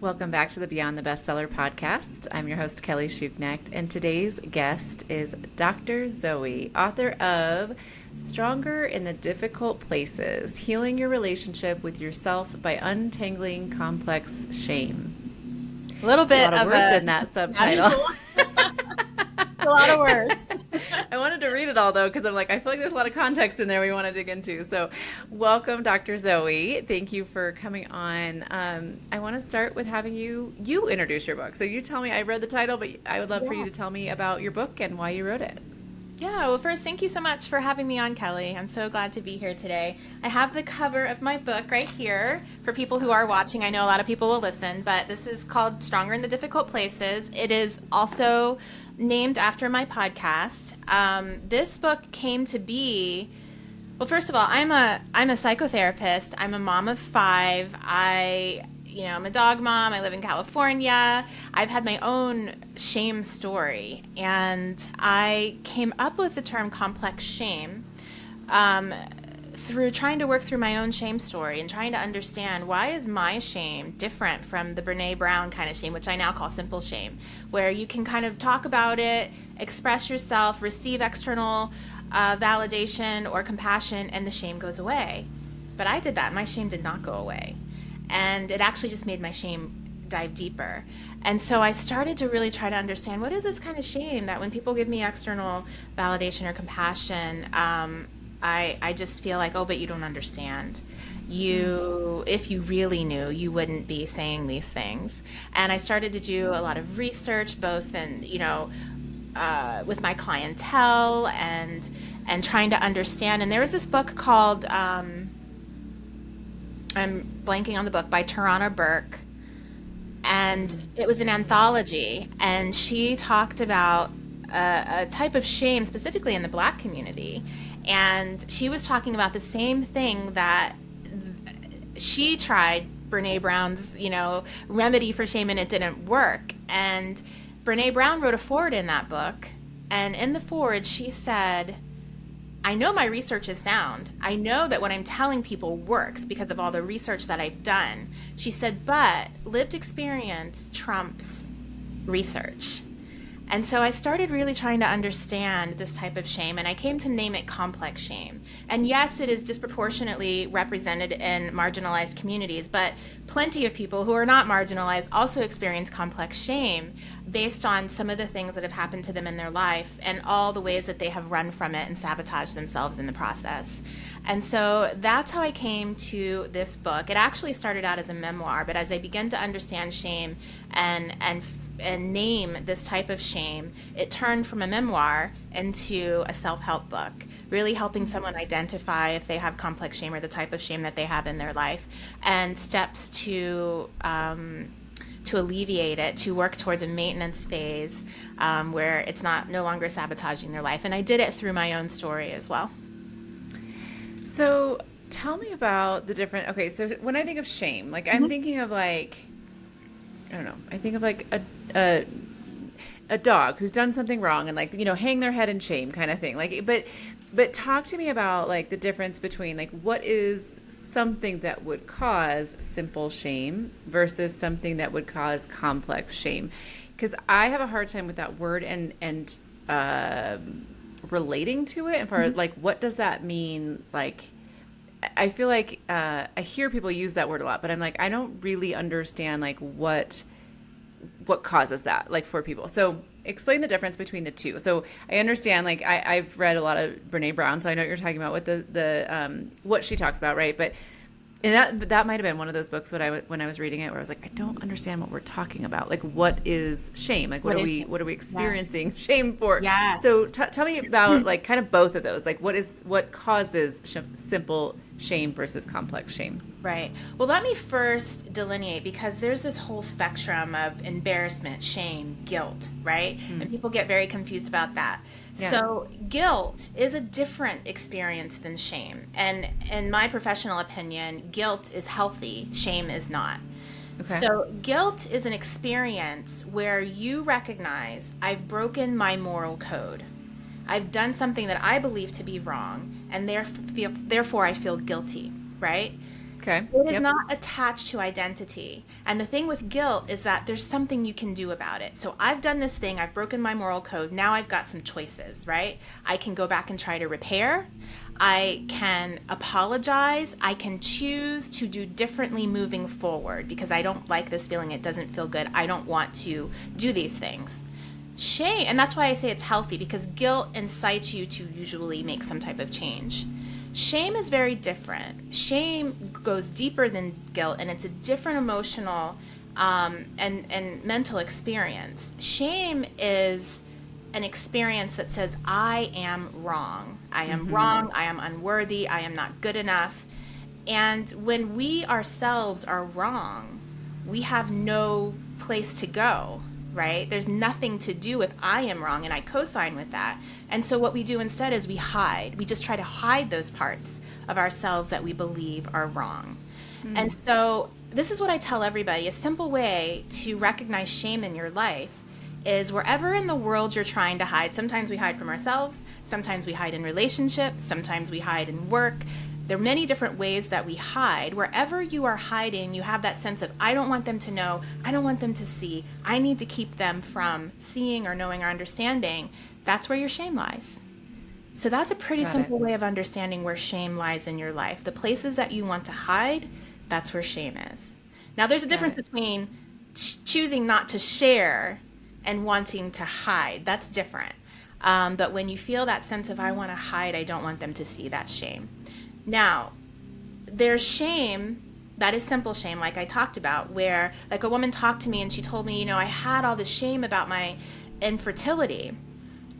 Welcome back to the Beyond the Bestseller podcast. I'm your host, Kelly Schuknecht, and today's guest is Dr. Zoe, author of Stronger in the Difficult Places, Healing Your Relationship with Yourself by Untangling Complex Shame. A little bit of words in that subtitle. A lot of words. I wanted to read it all, though, because I feel like there's a lot of context in there we want to dig into. So welcome, Dr. Zoe. Thank you for coming on. I want to start with having you introduce your book. So you tell me, I read the title, but I would love for you to tell me about your book and why you wrote it. Yeah, well, first, thank you so much for having me on, Kelly. I'm so glad to be here today. I have the cover of my book right here for people who are watching. I know a lot of people will listen, but this is called Stronger in the Difficult Places. It is also named after my podcast. This book came to be, well, first of all, I'm a psychotherapist. I'm a mom of 5. I'm a dog mom. I live in California. I've had my own shame story, and I came up with the term complex shame through trying to work through my own shame story and trying to understand, why is my shame different from the Brene Brown kind of shame, which I now call simple shame, where you can kind of talk about it, express yourself, receive external validation or compassion, and the shame goes away. But I did that. My shame did not go away. And it actually just made my shame dive deeper. And so I started to really try to understand, what is this kind of shame that when people give me external validation or compassion, I just feel like, oh, but you don't understand. If you really knew, you wouldn't be saying these things. And I started to do a lot of research, both in, with my clientele and trying to understand. And there was this book called, I'm blanking on the book, by Tarana Burke. And it was an anthology. And she talked about a type of shame, specifically in the Black community. And she was talking about the same thing that she tried, Brene Brown's, remedy for shame, and it didn't work. And Brene Brown wrote a foreword in that book. And in the foreword, she said, I know my research is sound. I know that what I'm telling people works because of all the research that I've done. She said, but lived experience trumps research. And so I started really trying to understand this type of shame, and I came to name it complex shame. And yes, it is disproportionately represented in marginalized communities, but plenty of people who are not marginalized also experience complex shame based on some of the things that have happened to them in their life and all the ways that they have run from it and sabotaged themselves in the process. And so that's how I came to this book. It actually started out as a memoir, but as I began to understand shame and name this type of shame, it turned from a memoir into a self-help book, really helping someone identify if they have complex shame or the type of shame that they have in their life, and steps to alleviate it, to work towards a maintenance phase where it's no longer sabotaging their life. And I did it through my own story as well. So tell me about the different, okay, so when I think of shame, I'm thinking of I don't know, I think of a dog who's done something wrong and hang their head in shame kind of thing. But talk to me about the difference between what is something that would cause simple shame versus something that would cause complex shame. Because I have a hard time with that word and relating to it, and for what does that mean? I feel like I hear people use that word a lot, but I'm I don't really understand what causes that for people. So explain the difference between the two. So I understand I've read a lot of Brene Brown, so I know what you're talking about with the what she talks about, right? But that might have been one of those books when I was reading it where I was I don't understand what we're talking about. What is shame? What are we experiencing shame for? Yeah. So tell me about kind of both of those. What causes simple shame versus complex shame? Right. Well, let me first delineate, because there's this whole spectrum of embarrassment, shame, guilt, right? And people get very confused about that. Yeah. So guilt is a different experience than shame. And in my professional opinion, guilt is healthy, shame is not. Okay. So guilt is an experience where you recognize, I've broken my moral code. I've done something that I believe to be wrong, and therefore I feel guilty, right? Okay. It is Yep. not attached to identity. And the thing with guilt is that there's something you can do about it. So I've done this thing, I've broken my moral code. Now I've got some choices, right? I can go back and try to repair. I can apologize. I can choose to do differently moving forward because I don't like this feeling. It doesn't feel good. I don't want to do these things. Shame, and that's why I say it's healthy, because guilt incites you to usually make some type of change. Shame is very different. Shame goes deeper than guilt, and it's a different emotional and mental experience. Shame is an experience that says, I am wrong. I am wrong. I am unworthy. I am not good enough. And when we ourselves are wrong, we have no place to go, right? There's nothing to do if I am wrong, and I co-sign with that. And so what we do instead is we hide. We just try to hide those parts of ourselves that we believe are wrong. And so this is what I tell everybody. A simple way to recognize shame in your life is wherever in the world you're trying to hide. Sometimes we hide from ourselves. Sometimes we hide in relationships. Sometimes we hide in work. There are many different ways that we hide. Wherever you are hiding, you have that sense of, I don't want them to know. I don't want them to see. I need to keep them from seeing or knowing or understanding. That's where your shame lies. So that's a pretty Got it. simple way of understanding where shame lies in your life. The places that you want to hide, that's where shame is. Now, there's a Got difference it. between choosing not to share and wanting to hide. That's different. But when you feel that sense of, I want to hide, I don't want them to see, that's shame. Now, there's shame that is simple shame, like I talked about, where like a woman talked to me and she told me, I had all this shame about my infertility.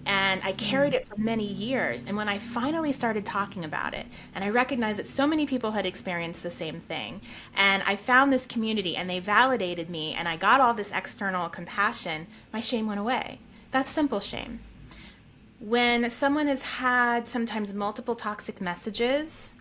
And I carried it for many years. And when I finally started talking about it, and I recognized that so many people had experienced the same thing, and I found this community and they validated me, and I got all this external compassion, my shame went away. That's simple shame. When someone has had sometimes multiple toxic messages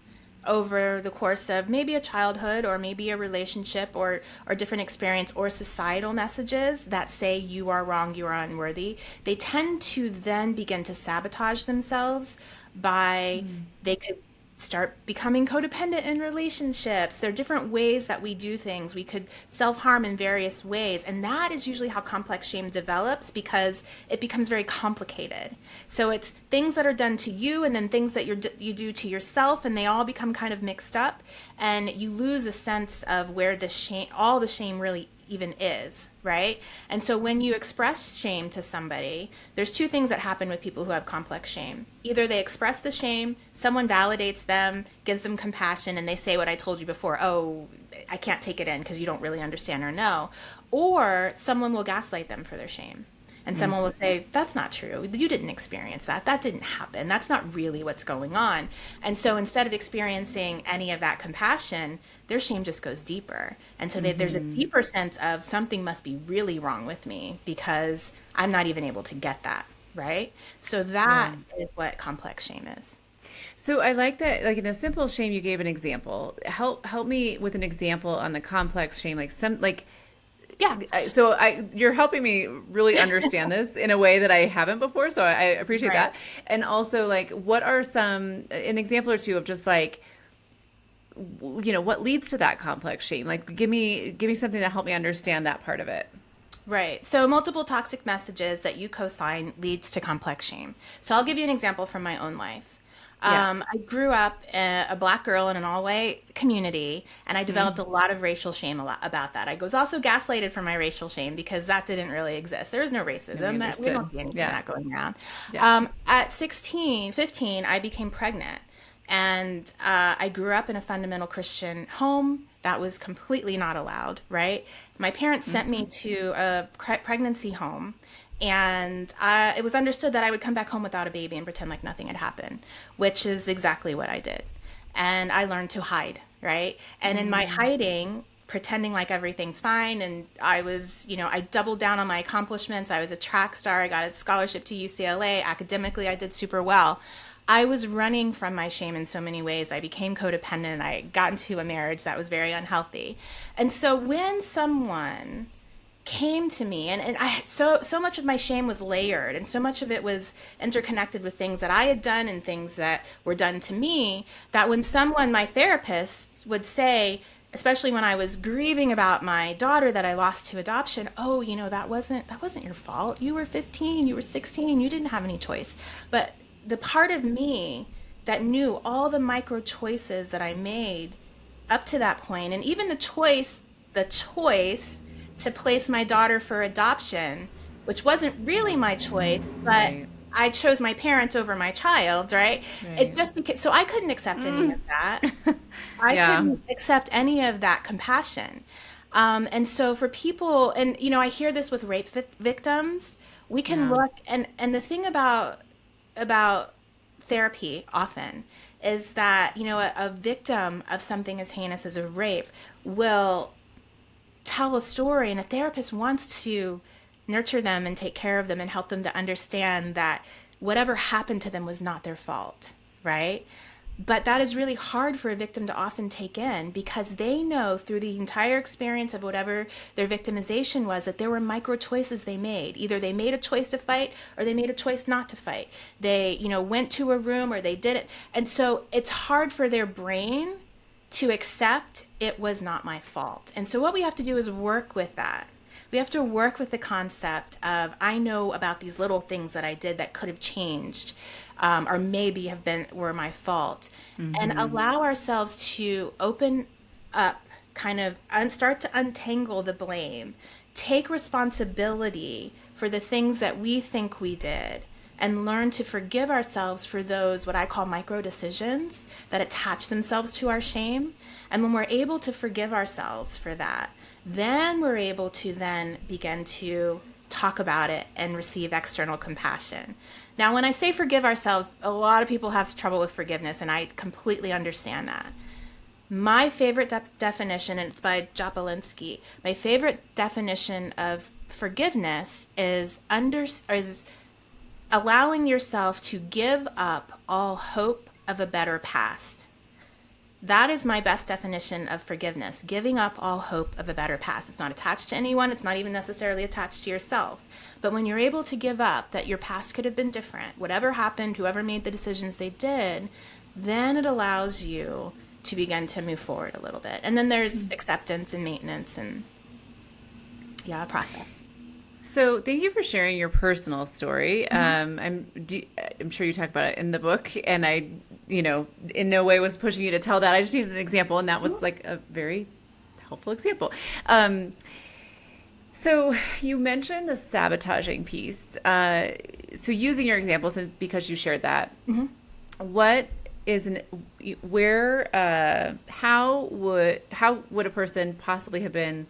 over the course of maybe a childhood or maybe a relationship or different experience, or societal messages that say you are wrong, you are unworthy, they tend to then begin to sabotage themselves by, they could start becoming codependent in relationships. There are different ways that we do things. We could self-harm in various ways. And that is usually how complex shame develops, because it becomes very complicated. So it's things that are done to you and then things that you do to yourself, and they all become kind of mixed up. And you lose a sense of where the shame, all the shame really even is, right? And so when you express shame to somebody, there's two things that happen with people who have complex shame. Either they express the shame, someone validates them, gives them compassion, and they say what I told you before, oh, I can't take it in because you don't really understand or know. Or someone will gaslight them for their shame. And someone will say, that's not true. You didn't experience that. That didn't happen. That's not really what's going on. And so instead of experiencing any of that compassion, their shame just goes deeper. And so there's a deeper sense of something must be really wrong with me because I'm not even able to get that, right? So that Yeah. is what complex shame is. So I like that, like in a simple shame, you gave an example. Help me with an example on the complex shame, like some like. Yeah. You're helping me really understand this in a way that I haven't before. So I appreciate Right. that. And also, like, what are an example or two of just like, what leads to that complex shame? Like, give me something to help me understand that part of it. Right. So multiple toxic messages that you co-sign leads to complex shame. So I'll give you an example from my own life. Yeah. I grew up a black girl in an all-white community, and I developed a lot of racial shame about that. I was also gaslighted for my racial shame because that didn't really exist. There is no Nobody racism. We understood. don't see anything of Yeah. that going around. Yeah. At 16, 15, I became pregnant. And I grew up in a fundamental Christian home. That was completely not allowed, right? My parents sent me to a pregnancy home, and it was understood that I would come back home without a baby and pretend like nothing had happened, which is exactly what I did. And I learned to hide, right? And in my hiding, pretending like everything's fine, and I was, I doubled down on my accomplishments. I was a track star. I got a scholarship to UCLA. Academically, I did super well. I was running from my shame in so many ways. I became codependent. I got into a marriage that was very unhealthy. And so when someone came to me, and I had so much of my shame was layered, and so much of it was interconnected with things that I had done and things that were done to me, that when someone, my therapist, would say, especially when I was grieving about my daughter that I lost to adoption, oh, that wasn't your fault. You were 15, you were 16, you didn't have any choice. But the part of me that knew all the micro choices that I made up to that point, and even the choice to place my daughter for adoption, which wasn't really my choice, but Right. I chose my parents over my child, right? It Right. just because, so I couldn't accept any of that. I Yeah. couldn't accept any of that compassion. And so for people, and I hear this with rape victims, we can Yeah. look, and the thing about therapy often is that, a victim of something as heinous as a rape will tell a story, and a therapist wants to nurture them and take care of them and help them to understand that whatever happened to them was not their fault, right? But that is really hard for a victim to often take in, because they know through the entire experience of whatever their victimization was that there were micro choices they made. Either they made a choice to fight or they made a choice not to fight. They, went to a room or they didn't. And so it's hard for their brain to accept it was not my fault. And so what we have to do is work with that. We have to work with the concept of, I know about these little things that I did that could have changed, or maybe were my fault, and allow ourselves to open up, kind of start to untangle the blame, take responsibility for the things that we think we did, and learn to forgive ourselves for those, what I call micro decisions that attach themselves to our shame. And when we're able to forgive ourselves for that, then we're able to then begin to talk about it and receive external compassion. Now, when I say forgive ourselves, a lot of people have trouble with forgiveness, and I completely understand that. My favorite definition, and it's by Jopalinsky, my favorite definition of forgiveness is allowing yourself to give up all hope of a better past. That is my best definition of forgiveness, giving up all hope of a better past. It's not attached to anyone. It's not even necessarily attached to yourself. But when you're able to give up that your past could have been different, whatever happened, whoever made the decisions they did, then it allows you to begin to move forward a little bit. And then there's acceptance and maintenance and, yeah, a process. So thank you for sharing your personal story. I'm sure you talk about it in the book, and I, in no way was pushing you to tell that. I just needed an example, and that was like a very helpful example. So you mentioned the sabotaging piece. So using your examples, because you shared that, what is how would a person possibly have been,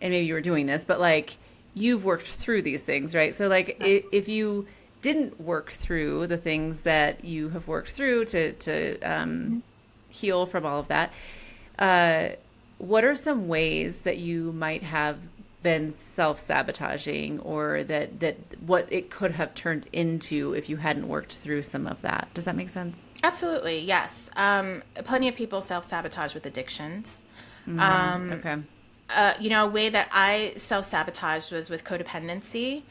and maybe you were doing this, but like, you've worked through these things, right? So like, if you didn't work through the things that you have worked through to heal from all of that, what are some ways that you might have been self-sabotaging, or that what it could have turned into if you hadn't worked through some of that? Does that make sense? Absolutely, yes. Plenty of people self-sabotage with addictions. Okay. A way that I self-sabotaged was with codependency.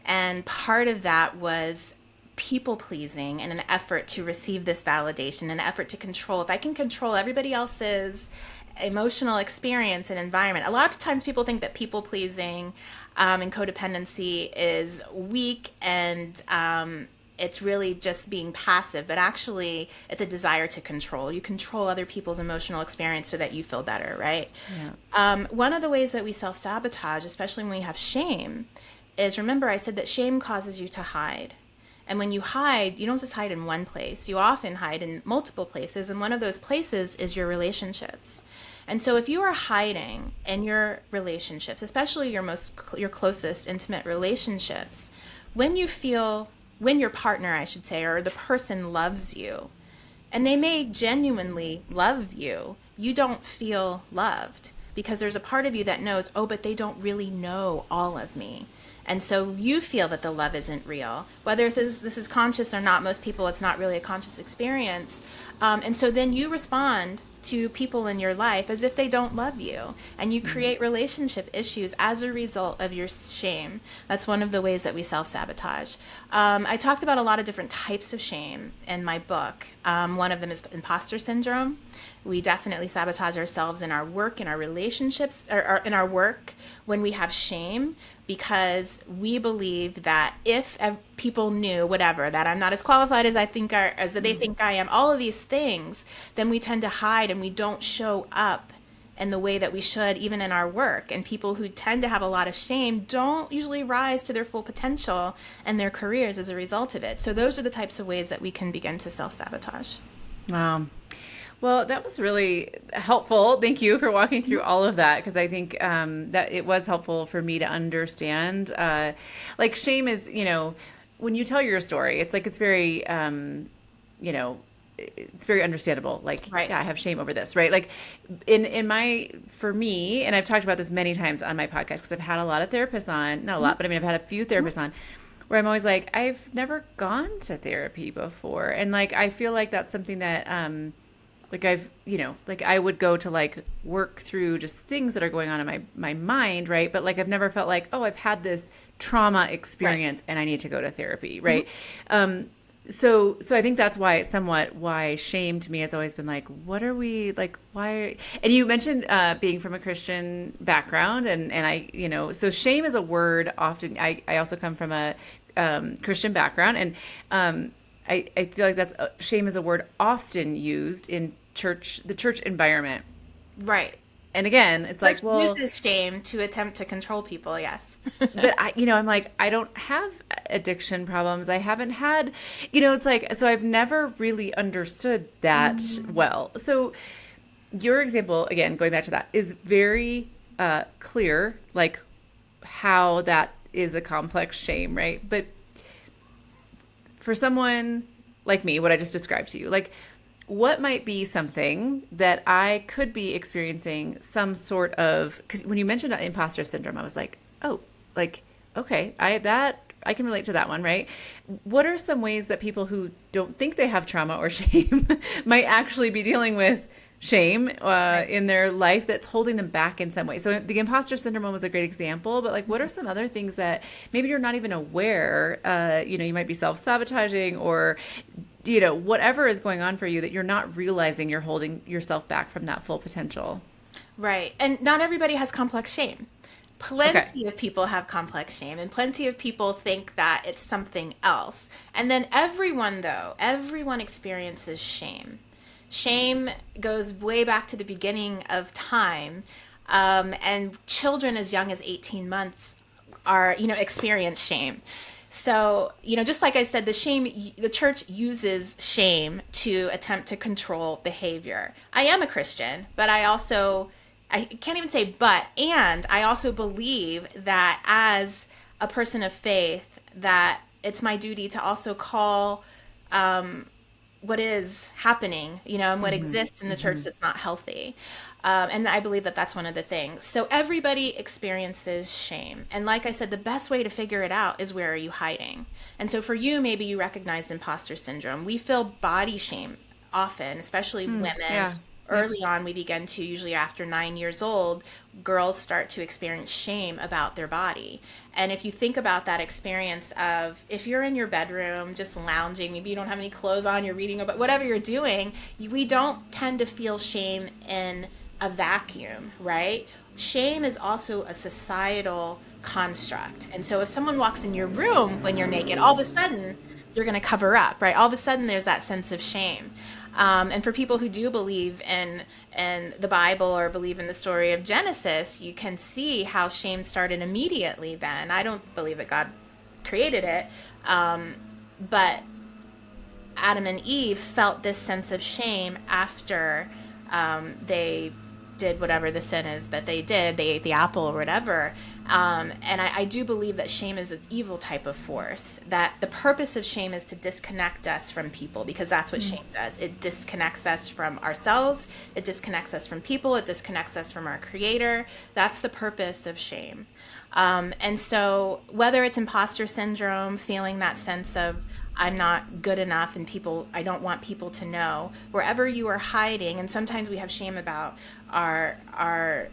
And part of that was people pleasing in an effort to receive this validation, an effort to control. If I can control everybody else's emotional experience and environment. A lot of times people think that people pleasing and codependency is weak, and it's really just being passive, but actually it's a desire to control. You control other people's emotional experience so that you feel better, right? Yeah. One of the ways that we self-sabotage, especially when we have shame, is, remember I said that shame causes you to hide. And when you hide, you don't just hide in one place. You often hide in multiple places, and one of those places is your relationships. And so if you are hiding in your relationships, especially your closest intimate relationships, when your partner, I should say, or the person loves you, and they may genuinely love you, you don't feel loved, because there's a part of you that knows, oh, but they don't really know all of me. And so you feel that the love isn't real. Whether this is conscious or not, most people, it's not really a conscious experience. And so then you respond to people in your life as if they don't love you, and you create relationship issues as a result of your shame. That's one of the ways that we self-sabotage. I talked about a lot of different types of shame in my book. One of them is imposter syndrome. We definitely sabotage ourselves in our work, in our relationships, or in our work when we have shame, because we believe that if people knew whatever, that I'm not as qualified as as they think I am, all of these things, then we tend to hide and we don't show up in the way that we should, even in our work. And people who tend to have a lot of shame don't usually rise to their full potential in their careers as a result of it. So those are the types of ways that we can begin to self-sabotage. Wow. Well, that was really helpful. Thank you for walking through all of that, because I think that it was helpful for me to understand. Like shame is, when you tell your story, it's like it's very, it's very understandable. Like, Right. yeah, I have shame over this, right? Like for me, and I've talked about this many times on my podcast because I've had a lot of therapists on, not a lot, but I mean, I've had a few therapists on, where I'm always like, I've never gone to therapy before. And like, I feel like that's something that, like like I would go to like work through just things that are going on in my mind, right? But like I've never felt like, oh, I've had this trauma experience and I need to go to therapy, right? So I think that's why shame to me has always been like, what are we like? Why? And you mentioned being from a Christian background, and I so shame is a word often. I also come from a Christian background, and I feel like shame is a word often used in the church environment. Right. And again, it's like, well, uses shame to attempt to control people. Yes. but I'm like, I don't have addiction problems. I haven't had, it's like, so I've never really understood that well. So your example, again, going back to that, is very clear, like how that is a complex shame, right? But for someone like me, what I just described to you, like what might be something that I could be experiencing some sort of, because when you mentioned imposter syndrome, I was like, oh, like, okay, I can relate to that one, right? What are some ways that people who don't think they have trauma or shame might actually be dealing with shame in their life that's holding them back in some way? So the imposter syndrome was a great example, but like, what are some other things that maybe you're not even aware, you might be self-sabotaging, or, whatever is going on for you that you're not realizing you're holding yourself back from that full potential? Right. And not everybody has complex shame. Plenty of people have complex shame, and plenty of people think that it's something else. And then everyone experiences shame. Shame goes way back to the beginning of time, and children as young as 18 months experience shame. So, just like I said, the church uses shame to attempt to control behavior. I am a Christian, but I can't even say but, and I also believe that as a person of faith, that it's my duty to also call what is happening, and what exists in the church that's not healthy. And I believe that that's one of the things. So everybody experiences shame. And like I said, the best way to figure it out is, where are you hiding? And so for you, maybe you recognize imposter syndrome. We feel body shame often, especially women. Yeah. Early on, we begin to, usually after 9 years old, girls start to experience shame about their body. And if you think about that experience of, if you're in your bedroom just lounging, maybe you don't have any clothes on, you're reading about whatever you're doing, we don't tend to feel shame in a vacuum, right? Shame is also a societal construct. And so if someone walks in your room when you're naked, all of a sudden you're going to cover up, right? All of a sudden there's that sense of shame. And for people who do believe in the Bible or believe in the story of Genesis, you can see how shame started immediately then. I don't believe that God created it, but Adam and Eve felt this sense of shame after they did whatever the sin is that they did. They ate the apple or whatever. And I do believe that shame is an evil type of force, that the purpose of shame is to disconnect us from people, because that's what shame does. It disconnects us from ourselves. It disconnects us from people. It disconnects us from our creator. That's the purpose of shame. And so whether it's imposter syndrome, feeling that sense of, I'm not good enough and I don't want people to know. Wherever you are hiding, and sometimes we have shame about our, our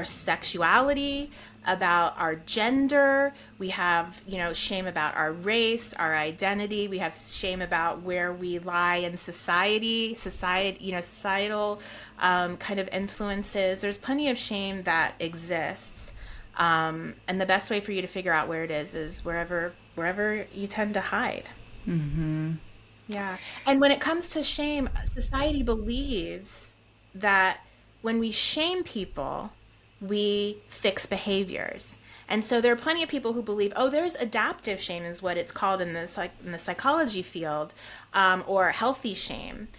sexuality, about our gender. We have, shame about our race, our identity. We have shame about where we lie in societal kind of influences. There's plenty of shame that exists. And the best way for you to figure out where it is wherever you tend to hide. Mm-hmm. Yeah. And when it comes to shame, society believes that when we shame people, we fix behaviors. And so there are plenty of people who believe, oh, there's adaptive shame is what it's called in the psychology field, or healthy shame,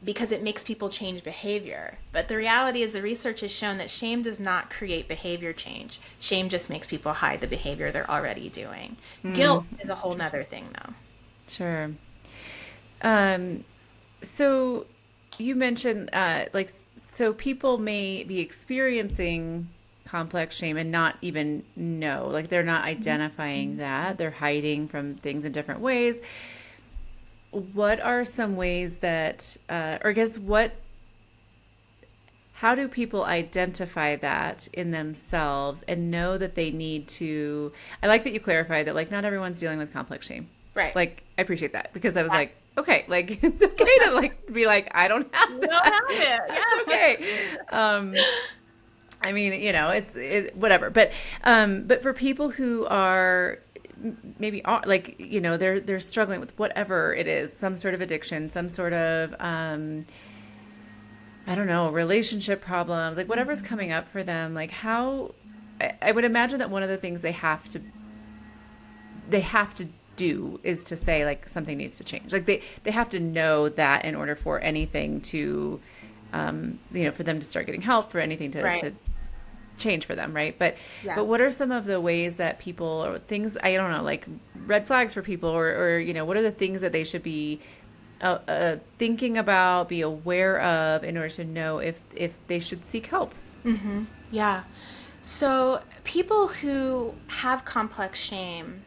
because it makes people change behavior. But the reality is the research has shown that shame does not create behavior change. Shame just makes people hide the behavior they're already doing. Guilt is a whole nother thing, though. Sure. So you mentioned, so people may be experiencing complex shame and not even know, like they're not identifying that, they're hiding from things in different ways. What are some ways that, or I guess how do people identify that in themselves and know that they need to, I like that you clarified that like not everyone's dealing with complex shame. Right. Like, I appreciate that because I was like, okay, like it's okay to like be like, I don't have that. You don't have it. Yeah. It's okay. I mean, it's whatever. But for people who are maybe like, they're struggling with whatever it is, some sort of addiction, some sort of, I don't know, relationship problems, like whatever's coming up for them, like how, I would imagine that one of the things they have to do is to say like something needs to change. Like they have to know that in order for anything to, for them to start getting help, for anything to change for them. Right. But what are some of the ways that people, or things, I don't know, like red flags for people or what are the things that they should be thinking about, be aware of in order to know if they should seek help? Mm-hmm. Yeah. So people who have complex shame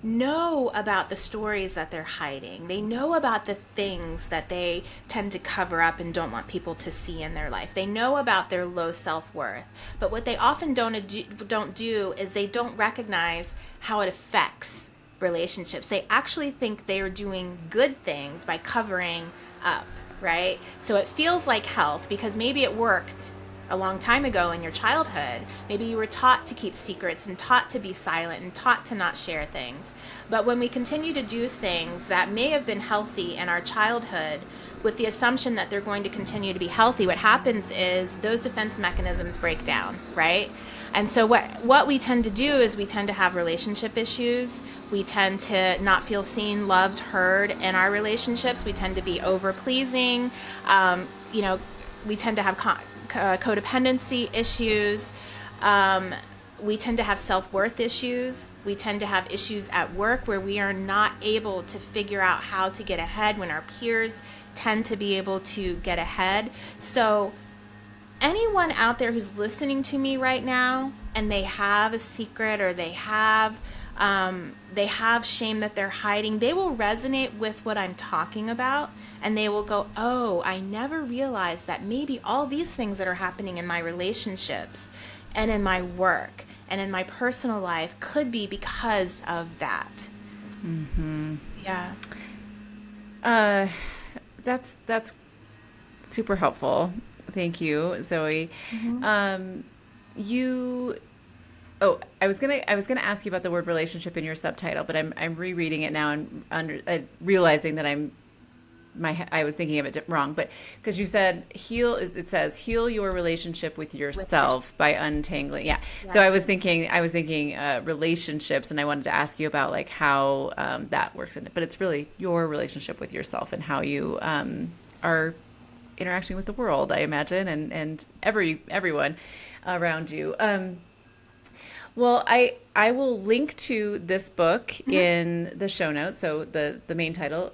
know about the stories that they're hiding. They know about the things that they tend to cover up and don't want people to see in their life. They know about their low self-worth. But what they often don't do is they don't recognize how it affects relationships. They actually think they are doing good things by covering up, right? So it feels like health because maybe it worked a long time ago in your childhood. Maybe you were taught to keep secrets and taught to be silent and taught to not share things. But when we continue to do things that may have been healthy in our childhood with the assumption that they're going to continue to be healthy, what happens is those defense mechanisms break down, right? And so what we tend to do is we tend to have relationship issues. We tend to not feel seen, loved, heard in our relationships. We tend to be over-pleasing. We tend to have codependency issues. We tend to have self-worth issues. We tend to have issues at work where we are not able to figure out how to get ahead when our peers tend to be able to get ahead. So anyone out there who's listening to me right now and they have a secret or they have shame that they're hiding, they will resonate with what I'm talking about and they will go, oh, I never realized that maybe all these things that are happening in my relationships and in my work and in my personal life could be because of that. Mm-hmm. Yeah. That's super helpful. Thank you, Zoe. Mm-hmm. I was gonna ask you about the word relationship in your subtitle, but I'm rereading it now and realizing that I was thinking of it wrong. But because you said it says heal your relationship with yourself by untangling. Yeah. So I was thinking relationships, and I wanted to ask you about like how that works in it. But it's really your relationship with yourself and how you are interacting with the world, I imagine, and everyone around you. Well, I will link to this book in the show notes. So the main title,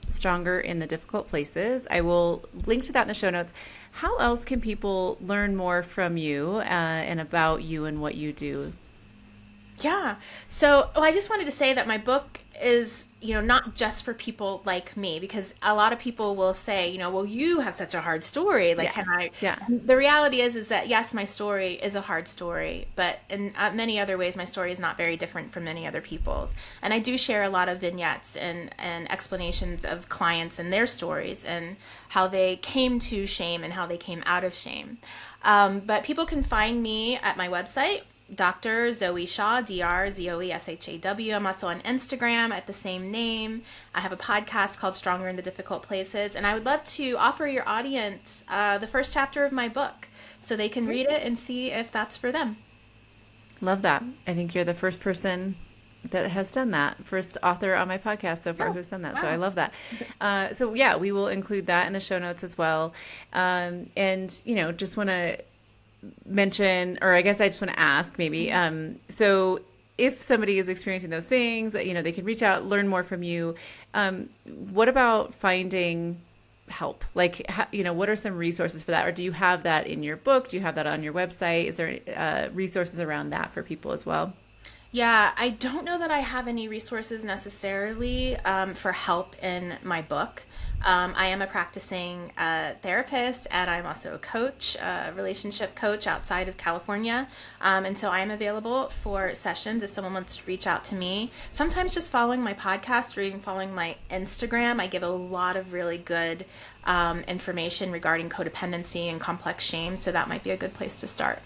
Stronger in the Difficult Places. I will link to that in the show notes. How else can people learn more from you and about you and what you do? Yeah. So, I just wanted to say that my book is, not just for people like me, because a lot of people will say, well, you have such a hard story. Like, Yeah. can I? Yeah. The reality is that yes, my story is a hard story, but in many other ways, my story is not very different from many other people's. And I do share a lot of vignettes and explanations of clients and their stories and how they came to shame and how they came out of shame. But people can find me at my website, Dr. Zoe Shaw, DrZoeShaw. I'm also on Instagram at the same name. I have a podcast called Stronger in the Difficult Places. And I would love to offer your audience the first chapter of my book so they can read it and see if that's for them. Love that. I think you're the first person that has done that. First author on my podcast so far who's done that. Wow. So I love that. So yeah, we will include that in the show notes as well. And, just want to mention, or I guess I just want to ask maybe, so if somebody is experiencing those things, they can reach out, learn more from you. What about finding help? Like, what are some resources for that? Or do you have that in your book? Do you have that on your website? Is there resources around that for people as well? Yeah, I don't know that I have any resources necessarily for help in my book. I am a practicing therapist, and I'm also a coach, a relationship coach outside of California. And so I am available for sessions if someone wants to reach out to me. Sometimes just following my podcast or even following my Instagram. I give a lot of really good information regarding codependency and complex shame. So that might be a good place to start.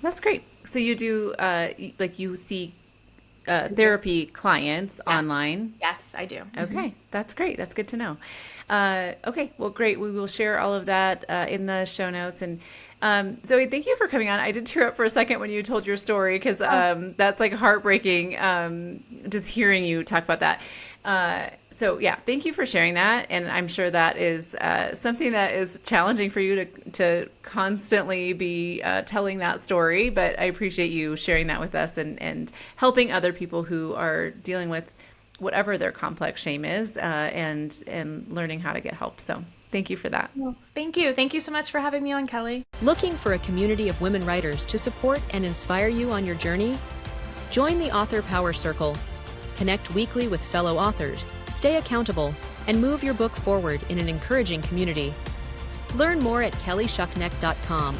That's great. So you do, you see therapy clients online? Yes, I do. Okay, that's great. That's good to know. Okay, well, great. We will share all of that in the show notes. And Zoe, thank you for coming on. I did tear up for a second when you told your story because that's like heartbreaking just hearing you talk about that. So yeah, thank you for sharing that. And I'm sure that is something that is challenging for you to constantly be telling that story. But I appreciate you sharing that with us and helping other people who are dealing with whatever their complex shame is and learning how to get help. So thank you for that. Well, thank you. Thank you so much for having me on, Kelly. Looking for a community of women writers to support and inspire you on your journey? Join the Author Power Circle. Connect weekly with fellow authors, stay accountable, and move your book forward in an encouraging community. Learn more at kellyschuknecht.com.